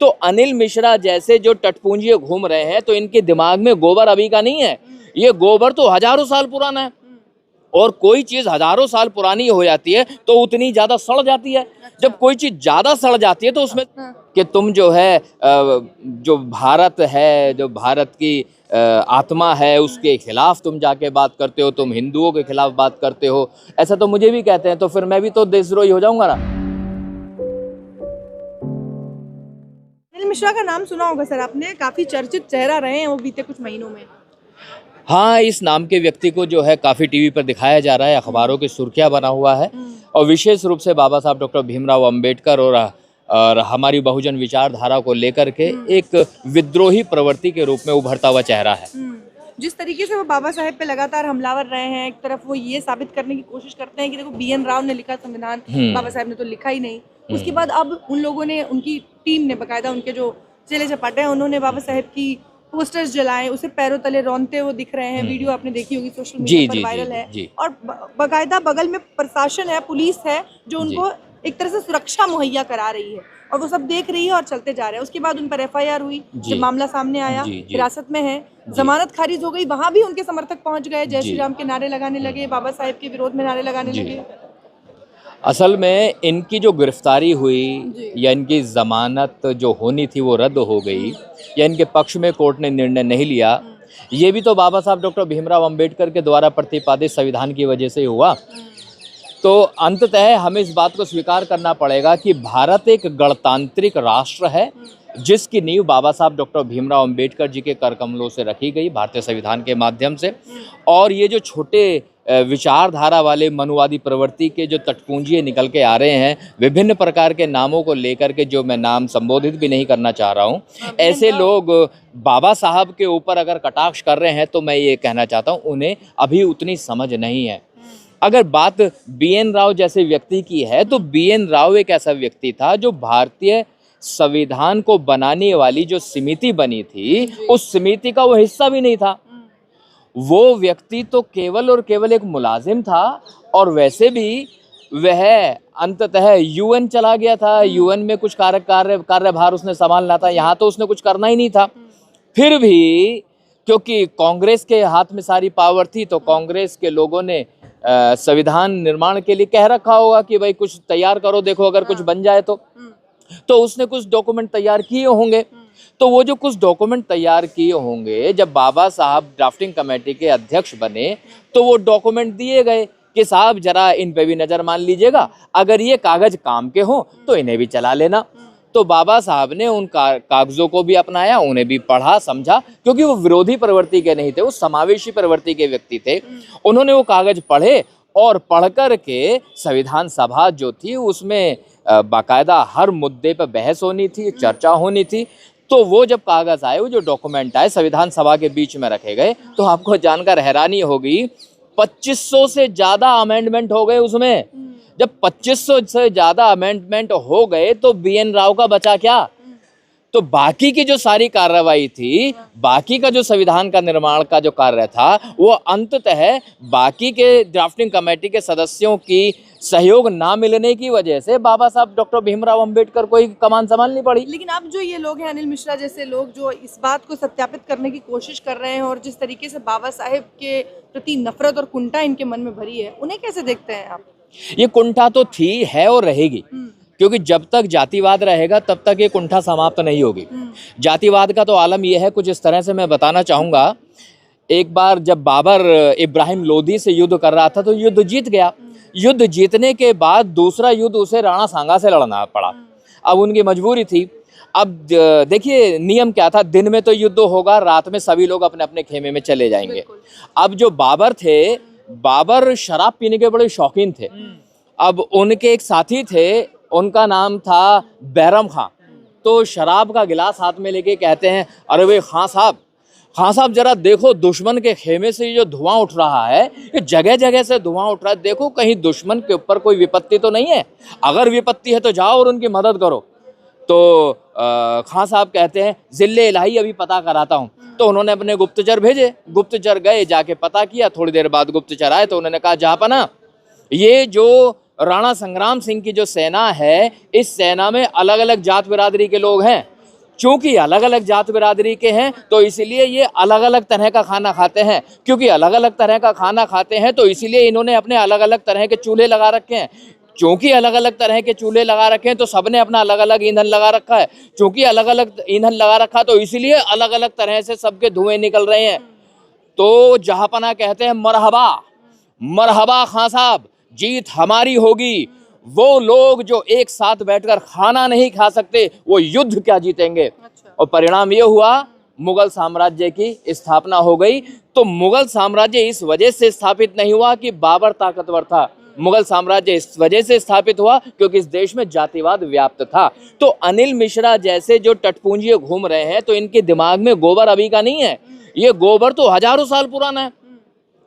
तो अनिल मिश्रा जैसे जो टटपुंजिये घूम रहे हैं, तो इनके दिमाग में गोबर अभी का नहीं है, ये गोबर तो हजारों साल पुराना है। और कोई चीज हजारों साल पुरानी हो जाती है तो उतनी ज्यादा सड़ जाती है। जब कोई चीज ज्यादा सड़ जाती है तो उसमें कि तुम जो है जो भारत है, जो भारत की आत्मा है, उसके खिलाफ तुम जाके बात करते हो, तुम हिंदुओं के खिलाफ बात करते हो, ऐसा तो मुझे भी कहते हैं, तो फिर मैं भी तो देशद्रोही हो जाऊंगा ना। अनिल मिश्रा का नाम सुना होगा सर आपने, काफी चर्चित चेहरा रहे हैं वो बीते कुछ महीनों में। हाँ, इस नाम के व्यक्ति को जो है काफ़ी टीवी पर दिखाया जा रहा है, अखबारों की सुर्खियाँ बना हुआ है, और विशेष रूप से बाबा साहब डॉक्टर भीमराव अंबेडकर और हमारी बहुजन विचारधारा को लेकर के एक विद्रोही प्रवृत्ति के रूप में उभरता हुआ चेहरा है। जिस तरीके से वो बाबा साहेब पे लगातार हमलावर रहे हैं, एक तरफ वो ये साबित करने की कोशिश करते हैं कि देखो BN राव ने लिखा संविधान, बाबा साहेब ने तो लिखा ही नहीं। उसके बाद अब उन लोगों ने, उनकी टीम ने बाकायदा, उनके जो चेले चपाटे हैं, उन्होंने बाबा साहेब की पोस्टर्स जलाए, उसे पैरों तले रौंदते हुए दिख रहे हैं। वीडियो आपने देखी होगी, सोशल मीडिया पर वायरल है। और बाकायदा बगल में प्रशासन है, पुलिस है, जो उनको एक तरह से सुरक्षा मुहैया करा रही है, और वो सब देख रही है और चलते जा रहे हैं। उसके बाद उन पर FIR हुई, जब मामला सामने आया, हिरासत में है, जमानत खारिज हो गई, वहां भी उनके समर्थक पहुंच गए, जय श्री राम के नारे लगाने लगे, बाबा साहेब के विरोध में नारे लगाने लगे। असल में इनकी जो गिरफ्तारी हुई या इनकी जमानत जो होनी थी वो रद्द हो गई, या इनके पक्ष में कोर्ट ने निर्णय नहीं लिया, ये भी तो बाबा साहब डॉक्टर भीमराव अंबेडकर के द्वारा प्रतिपादित संविधान की वजह से हुआ। तो अंततः हमें इस बात को स्वीकार करना पड़ेगा कि भारत एक गणतांत्रिक राष्ट्र है, जिसकी नींव बाबा साहब डॉक्टर भीमराव अंबेडकर जी के कर कमलों से रखी गई, भारतीय संविधान के माध्यम से। और ये जो छोटे विचारधारा वाले मनुवादी प्रवृत्ति के जो तटपुंजिये निकल के आ रहे हैं, विभिन्न प्रकार के नामों को लेकर के, जो मैं नाम संबोधित भी नहीं करना चाह रहा हूँ, ऐसे लोग बाबा साहब के ऊपर अगर कटाक्ष कर रहे हैं, तो मैं ये कहना चाहता हूँ उन्हें अभी उतनी समझ नहीं है। अगर बात BN राव जैसे व्यक्ति की है, तो BN राव एक ऐसा व्यक्ति था जो भारतीय संविधान को बनाने वाली जो समिति बनी थी, उस समिति का वो हिस्सा भी नहीं था। वो व्यक्ति तो केवल और केवल एक मुलाजिम था, और वैसे भी वह अंततः UN चला गया था, UN में कुछ कार्यभार उसने संभालना था, यहाँ तो उसने कुछ करना ही नहीं था। फिर भी क्योंकि कांग्रेस के हाथ में सारी पावर थी, तो कांग्रेस के लोगों ने संविधान निर्माण के लिए कह रखा होगा कि भाई कुछ तैयार करो, देखो अगर कुछ बन जाए तो उसने कुछ डॉक्यूमेंट तैयार किए होंगे। तो वो जो कुछ डॉक्यूमेंट तैयार किए होंगे, जब बाबा साहब ड्राफ्टिंग कमेटी के अध्यक्ष बने, तो वो डॉक्यूमेंट दिए गए कि साहब जरा इन पे भी नजर मान लीजिएगा, अगर ये कागज काम के हों तो इन्हें भी चला लेना। तो बाबा साहब ने उन कागजों को भी अपनाया, उन्हें भी पढ़ा समझा, क्योंकि वो विरोधी प्रवृत्ति के नहीं थे, वो समावेशी प्रवृत्ति के व्यक्ति थे। उन्होंने वो कागज पढ़े, और पढ़कर के संविधान सभा जो थी उसमें बाकायदा हर मुद्दे पर बहस होनी थी, चर्चा होनी थी। तो वो जब कागज आए, वो जो डॉक्यूमेंट आए, संविधान सभा के बीच में रखे गए, तो आपको जानकर हैरानी होगी 2500 से ज़्यादा अमेंडमेंट हो गए उसमें। जब 2500 से ज़्यादा अमेंडमेंट हो गए, तो BN राव का बचा क्या? तो बाकी की जो सारी कार्रवाई थी, बाकी का जो संविधान का निर्माण का जो कार्य था, वो अंततः बाकी के ड्राफ्टिंग कमेटी के सदस्यों की सहयोग ना मिलने की वजह से बाबा साहब डॉक्टर भीमराव अंबेडकर को ही कमान संभालनी पड़ी। लेकिन अब जो ये लोग हैं, अनिल मिश्रा जैसे लोग, जो इस बात को सत्यापित करने की कोशिश कर रहे हैं, और जिस तरीके से बाबा साहेब के प्रति नफरत और कुंठा इनके मन में भरी है, उन्हें कैसे देखते हैं आप? ये कुंठा तो थी, है और रहेगी, क्योंकि जब तक जातिवाद रहेगा तब तक ये कुंठा समाप्त नहीं होगी। जातिवाद का तो आलम यह है, कुछ इस तरह से मैं बताना चाहूँगा। एक बार जब बाबर इब्राहिम लोदी से युद्ध कर रहा था, तो युद्ध जीत गया। युद्ध जीतने के बाद दूसरा युद्ध उसे राणा सांगा से लड़ना पड़ा। अब उनकी मजबूरी थी। अब देखिए नियम क्या था, दिन में तो युद्ध होगा, रात में सभी लोग अपने अपने खेमे में चले जाएंगे। अब जो बाबर थे, बाबर शराब पीने के बड़े शौकीन थे। अब उनके एक साथी थे, उनका नाम था बैरम खां। तो शराब का गिलास हाथ में लेके कहते हैं, अरे भाई खां साहब जरा देखो, दुश्मन के खेमे से जो धुआं उठ रहा है, ये जगह जगह से धुआं उठ रहा है, देखो कहीं दुश्मन के ऊपर कोई विपत्ति तो नहीं है, अगर विपत्ति है तो जाओ और उनकी मदद करो। तो खां साहब कहते हैं, जिले इलाही अभी पता कराता हूँ। तो उन्होंने अपने गुप्तचर भेजे, गुप्तचर गए, जाके पता किया। थोड़ी देर बाद गुप्तचर आए, तो उन्होंने कहा, जहाँपना, ये जो राणा संग्राम सिंह की जो सेना है, इस सेना में अलग अलग जात बिरादरी के लोग हैं, क्योंकि अलग अलग जात बिरादरी के हैं तो इसलिए ये अलग अलग तरह का खाना खाते हैं, क्योंकि अलग अलग तरह का खाना खाते हैं तो इसीलिए इन्होंने अपने अलग अलग तरह के चूल्हे लगा रखे हैं, क्योंकि अलग अलग तरह के चूल्हे लगा रखे हैं तो सबने अपना अलग अलग ईंधन लगा रखा है, क्योंकि अलग अलग ईंधन लगा रखा तो इसीलिए अलग अलग तरह से सबके धुएं निकल रहे हैं। तो जहापना कहते हैं मरहबा, मरहबा खां साहब, जीत हमारी होगी। वो लोग जो एक साथ बैठकर खाना नहीं खा सकते वो युद्ध क्या जीतेंगे। और परिणाम ये हुआ मुगल साम्राज्य की स्थापना हो गई। तो मुगल साम्राज्य इस वजह से स्थापित नहीं हुआ कि बाबर ताकतवर था, मुगल साम्राज्य इस वजह से स्थापित हुआ क्योंकि इस देश में जातिवाद व्याप्त था। तो अनिल मिश्रा जैसे जो टटपूंजिए घूम रहे हैं तो इनके दिमाग में गोबर अभी का नहीं है, ये गोबर तो हजारों साल पुराना है।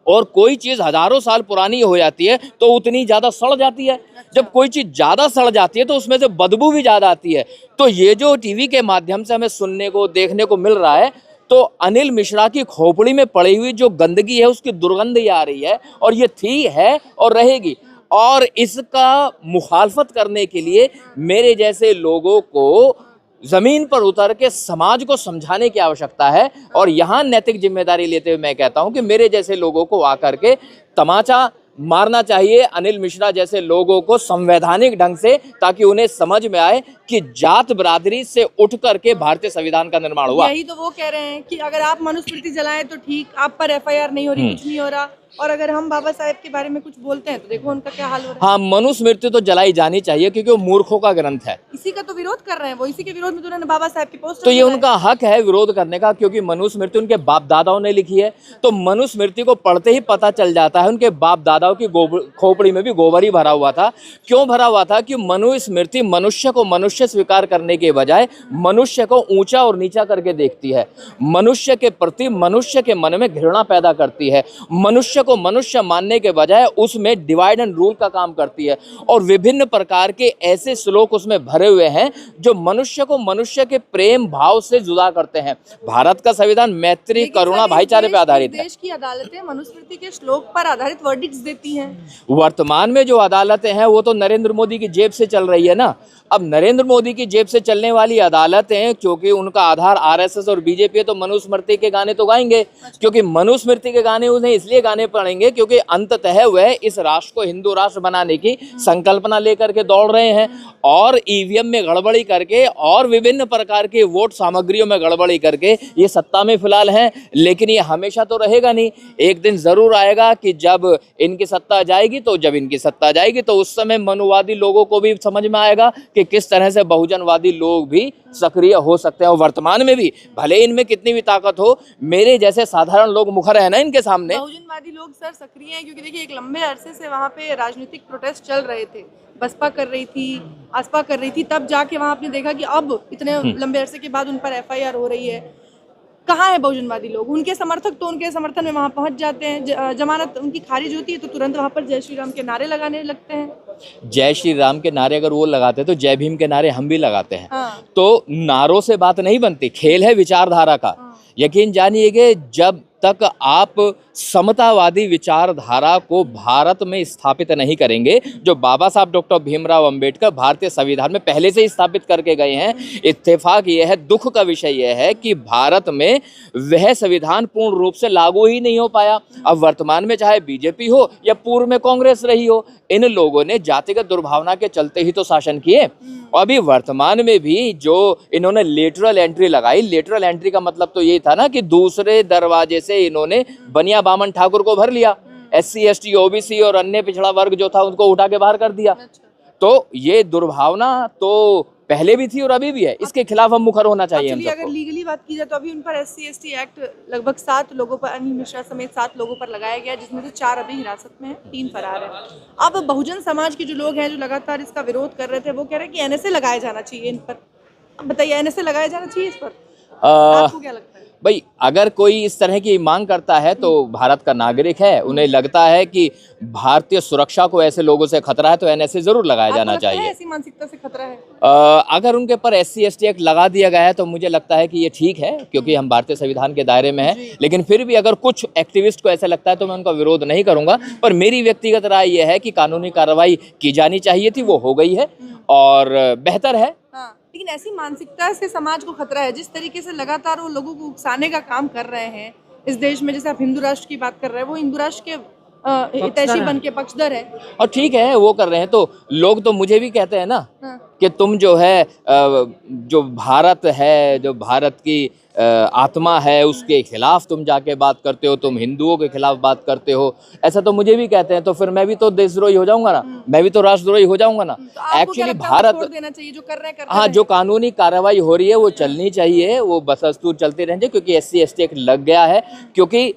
और कोई चीज हजारों साल पुरानी हो जाती है तो उतनी ज्यादा सड़ जाती है। जब कोई चीज ज्यादा सड़ जाती है तो उसमें से बदबू भी ज्यादा आती है। तो ये जो टीवी के माध्यम से हमें सुनने को देखने को मिल रहा है तो अनिल मिश्रा की खोपड़ी में पड़ी हुई जो गंदगी है उसकी दुर्गंध ही आ रही है, और ये थी, है और रहेगी। और इसका मुखालफत करने के लिए मेरे जैसे लोगों को जमीन पर उतर के समाज को समझाने की आवश्यकता है। और यहाँ नैतिक जिम्मेदारी लेते हुए मैं कहता हूँ कि मेरे जैसे लोगों को आकर के तमाचा मारना चाहिए अनिल मिश्रा जैसे लोगों को संवैधानिक ढंग से, ताकि उन्हें समझ में आए कि जात बिरादरी से उठ करके भारतीय संविधान का निर्माण हुआ। यही तो वो कह रहे हैं कि अगर आप मनुस्मृति जलाएं तो ठीक, आप पर एफआईआर नहीं हो रही, कुछ नहीं हो रहा, और अगर हम बाबा साहेब के बारे में कुछ बोलते हैं तो देखो उनका क्या हाल हो रहा है। हाँ, मनुस्मृति तो जलाई जानी चाहिए क्योंकि वो मूर्खों का ग्रंथ है। इसी का तो विरोध कर रहे हैं वो, इसी के विरोध में तो उन्होंने बाबा साहेब की पोस्टर, तो ये उनका हक है विरोध करने का, क्योंकि मनुस्मृति उनके बाप दादाओं ने लिखी है। तो मनुस्मृति को पढ़ते ही पता चल जाता है उनके बाप दादाओं की खोपड़ी में भी गोबर ही भरा हुआ था। क्यों भरा हुआ था कि मनुस्मृति मनुष्य को मनुष्य स्वीकार करने के बजाय मनुष्य को ऊंचा और नीचा करके देखती है, मनुष्य के प्रति मनुष्य के मन में घृणा पैदा करती है, मनुष्य को मनुष्य मानने के बजाय उसमें डिवाइड एंड रूल का काम करती है। और विभिन्न प्रकार के ऐसे श्लोक उसमें भरे हुए हैं जो मनुष्य को मनुष्य के प्रेम भाव से जुदा करते हैं। भारत का संविधान मैत्री, करुणा, भाईचारे पर आधारित है। देश की अदालतें मनुस्मृति के श्लोक पर आधारित वर्डिक्ट्स देती हैं। वर्तमान में जो अदालतें हैं वो तो नरेंद्र मोदी की जेब से चल रही है ना। अब नरेंद्र मोदी की जेब से चलने वाली अदालतें, क्योंकि उनका आधार आरएसएस और बीजेपी है, तो मनुस्मृति के गाने तो गाएंगे, क्योंकि मनुस्मृति के गाने उन्हें इसलिए गाने पड़ेंगे क्योंकि अंततः वह इस राष्ट्र को हिंदू राष्ट्र बनाने की संकल्पना लेकर के दौड़ रहे हैं। और ईवीएम में गड़बड़ी करके और विभिन्न प्रकार के वोट सामग्रियों में गड़बड़ी करके ये सत्ता में फिलहाल हैं, लेकिन ये हमेशा तो रहेगा नहीं। एक दिन जरूर आएगा कि जब इनकी सत्ता जाएगी, तो जब इनकी सत्ता जाएगी तो उस समय मनुवादी लोगों को भी समझ में आएगा कि किस तरह से बहुजनवादी लोग भी सक्रिय हो सकते हैं। और वर्तमान में भी भले इनमें कितनी भी ताकत हो, मेरे जैसे साधारण लोग मुखर है ना इनके सामने। बहुजनवादी लोग सर सक्रिय हैं क्योंकि देखिए एक लंबे अरसे से वहाँ पे राजनीतिक प्रोटेस्ट चल रहे थे, बसपा कर रही थी, आसपा कर रही थी, तब जाके वहाँ आपने देखा कि अब इतने लंबे अरसे के बाद उन पर एफआईआर हो रही है। कहाँ है बहुजनवादी लोग? उनके समर्थक तो उनके समर्थन में वहाँ पहुँच जाते हैं, जमानत उनकी खारिज होती है तो तुरंत वहाँ पर जय श्री राम के नारे लगाने लगते हैं। जय श्री राम के नारे अगर वो लगाते तो जय भीम के नारे हम भी लगाते हैं। हाँ। तो नारों से बात नहीं बनती, खेल है विचारधारा का। यकीन जानिए कि जब तक आप समतावादी विचारधारा को भारत में स्थापित नहीं करेंगे, जो बाबा साहब डॉक्टर भीमराव अंबेडकर भारतीय संविधान में पहले से ही स्थापित करके गए हैं, इत्तेफाक यह है, दुख का विषय यह है कि भारत में वह संविधान पूर्ण रूप से लागू ही नहीं हो पाया। अब वर्तमान में चाहे बीजेपी हो या पूर्व में कांग्रेस रही हो, इन लोगों ने जातिगत दुर्भावना के चलते ही तो शासन किए। और अभी वर्तमान में भी जो इन्होंने लेटरल एंट्री लगाई, लेटरल एंट्री का मतलब तो यही था ना कि दूसरे दरवाजे से इन्होंने बनिया बामन ठाकुर को भर लिया, SC ST OBC और अन्य पिछड़ा वर्ग जो था उनको उठा के बाहर कर दिया। तो ये दुर्भावना तो पहले भी थी और अभी भी है, इसके खिलाफ हम मुखर होना चाहिए। चलिए अगर लीगली बात की जाए तो अभी उन पर SC ST एक्ट लगभग 7 लोगों पर, अनिल मिश्रा समेत 7 लोगों पर लगाया गया, जिसमें से 4 अभी हिरासत में हैं, 3 फरार हैं। अब बहुजन समाज के जो लोग हैं जो लगातार इसका विरोध कर रहे थे, वो कह रहे हैं कि NSA लगाया जाना चाहिए इन पर। अब बताइए, NSA लगाया जाना चाहिए इस पर, आपको क्या लगता है? भाई, अगर कोई इस तरह की मांग करता है तो भारत का नागरिक है, उन्हें लगता है कि भारतीय सुरक्षा को ऐसे लोगों से खतरा है तो NSA जरूर लगाया जाना चाहिए। ऐसी मानसिकता से खतरा है? अगर उनके पर SC ST एक्ट लगा दिया गया है तो मुझे लगता है कि ये ठीक है, क्योंकि हम भारतीय संविधान के दायरे में हैं। लेकिन फिर भी अगर कुछ एक्टिविस्ट को ऐसा लगता है तो मैं उनका विरोध नहीं करूंगा। पर मेरी व्यक्तिगत राय यह है कि कानूनी कार्रवाई की जानी चाहिए थी, वो हो गई है और बेहतर है। लेकिन ऐसी मानसिकता से समाज को खतरा है, जिस तरीके से लगातार वो लोगों को उकसाने का काम कर रहे हैं इस देश में। जैसे आप हिंदू राष्ट्र की बात कर रहे हैं, वो हिंदू राष्ट्र के हितैषी बन के पक्षधर है। और ठीक है वो कर रहे हैं, तो लोग तो मुझे भी कहते हैं ना हाँ। कि तुम जो है जो भारत है, जो भारत की आत्मा है, उसके खिलाफ तुम जाके बात करते हो, तुम हिंदुओं के खिलाफ बात करते हो, ऐसा तो मुझे भी कहते हैं। तो फिर मैं भी तो देशद्रोही हो जाऊंगा ना, मैं भी तो राष्ट्रद्रोही हो जाऊंगा ना। तो आपको क्या एक्चुअली लगता है वो भारत, छोड़ देना चाहिए जो कर रहे हैं, हाँ, जो कानूनी कार्रवाई हो रही है वो चलनी चाहिए, वो बसस्तूर चलती रहनी चाहिए, क्योंकि SC ST एक्ट लग गया है। क्योंकि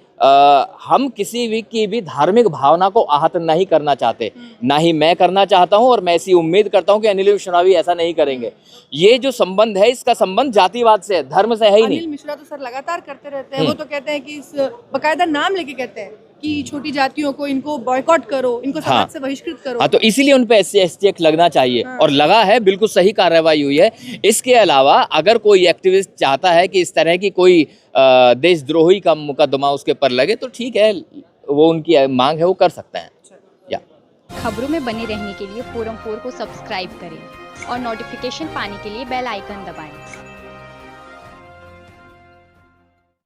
हम किसी भी की भी धार्मिक भावना को आहत नहीं करना चाहते, ना ही मैं करना चाहता हूं, और मैं ऐसी उम्मीद करता हूं कि अनिल चुनावी ऐसा नहीं करेंगे। ये जो संबंध है, इसका संबंध जातिवाद से है, धर्म से है ही नहीं। अनिल मिश्रा तो सर लगातार करते रहते हैं, वो तो कहते हैं कि बकायदा नाम लेके कहते हैं कि छोटी जातियों को, इनको बॉयकॉट करो, इनको समाज से बहिष्कृत करो। हाँ, तो इसीलिए उन पे SC ST एक्ट लगना चाहिए, और लगा है, बिल्कुल सही कार्रवाई हुई है। इसके अलावा अगर कोई एक्टिविस्ट चाहता है कि इस तरह की कोई देशद्रोही का मुकदमा उसके पर लगे, तो ठीक है, वो उनकी मांग है, वो कर सकते हैं। या खबरों में बने रहने के लिए फोरम 4 को सब्सक्राइब करें और नोटिफिकेशन पाने के लिए बेल आइकन दबाएं।